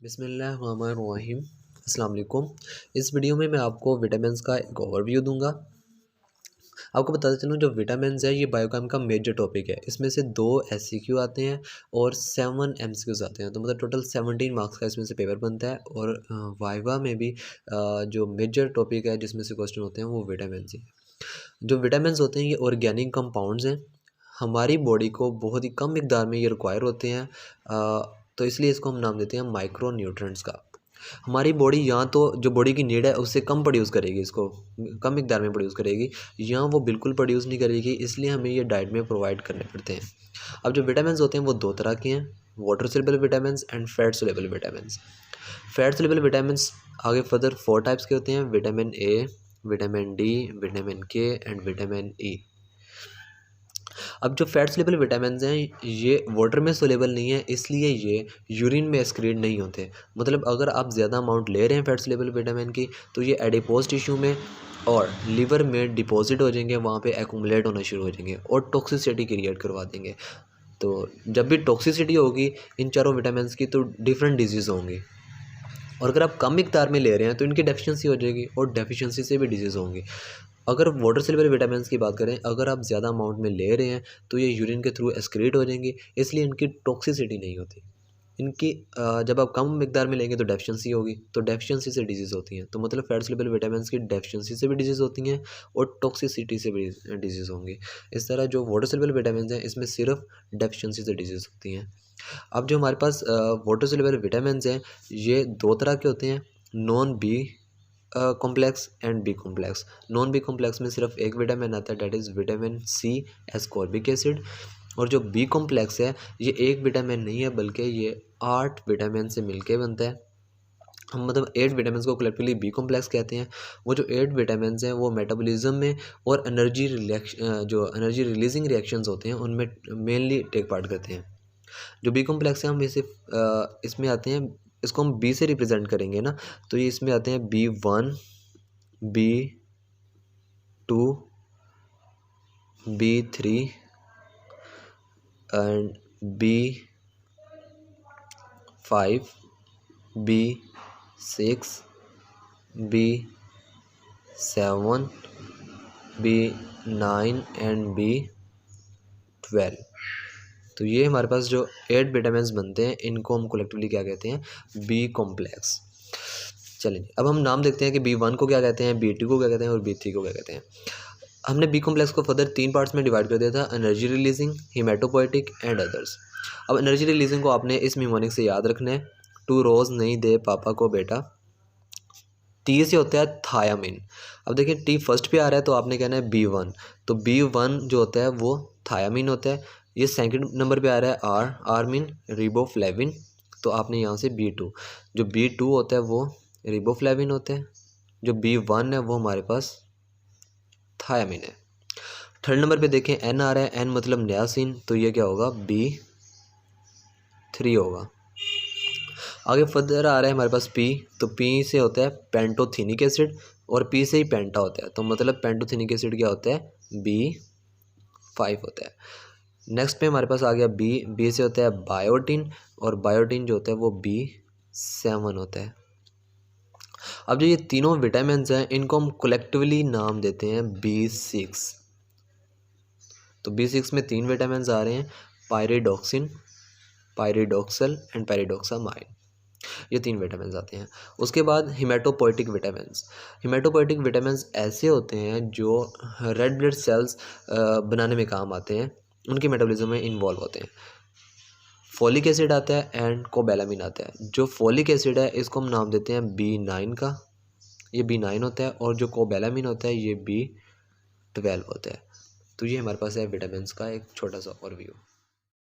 बिस्मिल्लाहिर्रहमानिर्रहीम। अस्सलाम वालेकुम। इस वीडियो में मैं आपको विटामिन्स का एक ओवरव्यू दूंगा। आपको बताता चलूँ, जो विटामिन्स है ये बायोकेम का मेजर टॉपिक है। इसमें से 2 एससीक्यू आते हैं और 7 एमसीक्यूज आते हैं, तो मतलब टोटल 17 मार्क्स का इसमें से पेपर बनता है। और वाइवा में भी जो मेजर टॉपिक है जिसमें से क्वेश्चन होते हैं वो विटामिन्स ही। जो विटामिन्स होते हैं ये ऑर्गेनिक कंपाउंड्स हैं, हमारी बॉडी को बहुत ही कम मिकदार में ये रिक्वायर होते हैं। तो इसलिए इसको हम नाम देते हैं माइक्रो न्यूट्रेंट्स का। हमारी बॉडी यहाँ तो जो बॉडी की नीड है उससे कम प्रोड्यूस करेगी, इसको कम मिकदार में प्रोड्यूस करेगी, यहाँ वो बिल्कुल प्रोड्यूस नहीं करेगी, इसलिए हमें ये डाइट में प्रोवाइड करने पड़ते हैं। अब जो विटामिन्स होते हैं वो 2 तरह के हैं, water soluble vitamins and fat soluble vitamins. Fat soluble vitamins आगे फर्दर 4 टाइप्स के होते हैं: vitamin A, vitamin D, vitamin के एंड विटामिन ई। अब जो फैट सोल्यूबल विटामिन्स हैं ये वाटर में सोल्यूबल नहीं है, इसलिए ये यूरिन में एक्सक्रीट नहीं होते। मतलब अगर आप ज़्यादा अमाउंट ले रहे हैं फैट सोल्यूबल विटामिन की तो ये एडिपोज टिश्यू में और लीवर में डिपॉजिट हो जाएंगे, वहाँ पे एक्यूमुलेट होना शुरू हो जाएंगे और टॉक्सिसिटी क्रिएट करवा देंगे। तो जब भी टॉक्सिसिटी होगी इन चारों विटामिन्स की तो डिफरेंट डिजीज़ होंगी, और अगर आप कम मिकदार में ले रहे हैं तो इनकी डेफिशिएंसी हो जाएगी और डेफिशिएंसी से भी डिजीज़ होंगी। अगर वाटर सोल्यूबल विटामिन्स की बात करें, अगर आप ज़्यादा अमाउंट में ले रहे हैं तो ये यूरिन के थ्रू एक्सक्रीट हो जाएंगी, इसलिए इनकी टॉक्सिसिटी नहीं होती। इनकी जब आप कम मिकदार में लेंगे तो डेफिशिएंसी होगी, तो डेफिशिएंसी से डिजीज़ होती हैं। तो मतलब फैट सोल्यूबल विटामिन्स की डेफिशिएंसी से भी डिजीज़ होती हैं और टॉक्सिसिटी से भी डिजीज़ होंगी। इस तरह जो वाटर सोल्यूबल विटामिन्स हैं इसमें सिर्फ डेफिशिएंसी से डिजीज़ होती हैं। अब जो हमारे पास वाटर सोल्यूबल विटामिन्स हैं ये 2 तरह के होते हैं, non B complex and B complex. Non B complex में सिर्फ एक विटामिन आता है, that is vitamin C ascorbic acid. और जो बी कॉम्प्लेक्स है ये एक विटामिन नहीं है बल्कि ये 8 विटामिन से मिलके बनता है। हम मतलब 8 विटामिन को कलेक्टिवली बी कॉम्प्लेक्स कहते हैं। वो जो 8 विटामिन हैं वो मेटाबॉलिज्म में और जो एनर्जी रिलीजिंग रिएक्शंस होते हैं उनमें मेनली टेक पार्ट करते हैं। जो बी कॉम्प्लेक्स है हम इसे इसमें आते हैं, इसको हम बी से रिप्रेजेंट करेंगे ना, तो ये इसमें आते हैं B1, B2, B3 and B5, B6, B7, B9 and B12। तो ये हमारे पास जो 8 विटामिन्स बनते हैं इनको हम कलेक्टिवली क्या कहते हैं, बी कॉम्प्लेक्स। चलिए अब हम नाम देखते हैं कि B1 को क्या कहते हैं, B2 को क्या कहते हैं और B3 को क्या कहते हैं। हमने बी कॉम्प्लेक्स को फर्दर 3 पार्ट्स में डिवाइड कर दिया था: energy releasing, haematopoietic and others. अब एनर्जी रिलीजिंग को आपने इस निमोनिक से याद रखना है, 2 रोज़ नहीं दे पापा को बेटा। टी से होता है थायामिन। अब देखिए टी फर्स्ट पे आ रहा है तो आपने कहना है B1, तो B1 जो होता है वो थायामिन होता है। ये सेकंड नंबर पे आ रहा है आर मीन रिबोफ्लेविन, तो आपने यहाँ से B2। जो B2 होता है वो रिबोफ्लेविन होता है, जो B1 है वो हमारे पास थायामिन है। थर्ड नंबर पे देखें एन आ रहा है, एन मतलब नियासिन, तो ये क्या होगा, B3 होगा। आगे फर्दर आ रहा है हमारे पास पी, तो पी से होता है पेंटोथेनिक एसिड और पी से ही पेंटा होता है, तो मतलब पेंटोथेनिक एसिड क्या होता है, B5 होता है। नेक्स्ट पे हमारे पास आ गया बी, बी से होता है बायोटिन और बायोटिन जो होता है वो B7 होता है। अब जो ये तीनों विटामिन हैं इनको हम कलेक्टिवली नाम देते हैं B6। तो B6 में 3 विटामिन आ रहे हैं, पायरिडॉक्सिन, पायरिडॉक्सल एंड पायरिडॉक्सामाइन, ये 3 विटामिन आते हैं। उसके बाद हिमेटोपोइटिक विटामिन्स। हिमेटोपोइटिक विटामिन्स ऐसे होते हैं जो रेड ब्लड सेल्स बनाने में काम आते हैं, उनके मेटाबॉलिज्म में इन्वॉल्व होते हैं। फॉलिक एसिड आता है एंड कोबैलामिन आता है। जो फॉलिक एसिड है इसको हम नाम देते हैं B9 का, ये B9 होता है, और जो कोबैलामिन होता है ये B12 होता है। तो ये हमारे पास है विटामिन्स का एक छोटा सा ओवरव्यू।